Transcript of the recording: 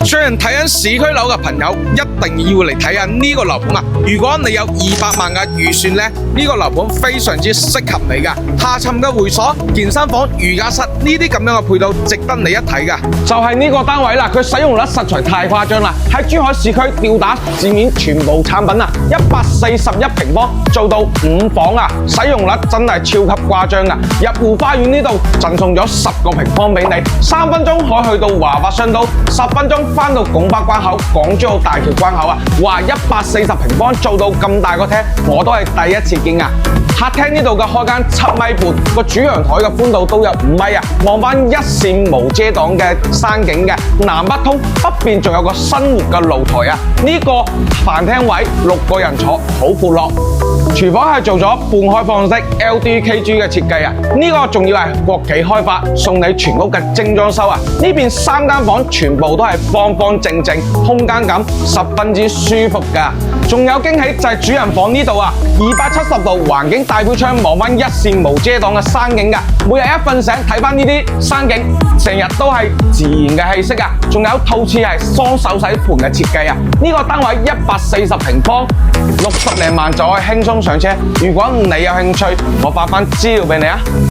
雖然睇緊市區樓嘅朋友一定要嚟睇下呢個樓盤啊！如果你有200萬嘅預算呢，呢個樓盤非常之適合你噶。下沉嘅會所、健身房、瑜伽室呢啲咁樣嘅配套，值得你一睇噶。就係呢個單位啦，佢使用率實在太誇張啦！喺珠海市區吊打市面全部產品啊，141平方做到5房啊，使用率真係超級誇張噶。入戶花園呢度贈送咗10個平方俾你，3分鐘可以去到華發商都，10分鐘翻到拱北關口、港珠澳大橋關口啊！哇，140平方做到咁大個廳，我都係第一次見啊！客廳呢度嘅開間7米半，個主陽台嘅寬度都有5米啊！望翻一線無遮擋嘅山景嘅，南北通，北邊仲有個生活嘅露台啊！呢個飯廳位6個人坐，好闊落。廚房係做咗半開放式 LDKG 嘅設計啊！呢個仲要係國企開發，送你全屋嘅精裝修啊！呢邊3間房全部都係方方正正，空間感十分之舒服噶。仲有驚喜就係主人房呢度啊，270度環境大錶窗望翻一線無遮擋嘅山景噶。每日一瞓醒睇翻呢啲山景，成日都係自然嘅氣息啊！仲有套廁係雙手洗盤嘅設計啊！呢個單位140平方，60零萬就可以輕鬆上車。如果你有興趣，我發翻資料俾你啊！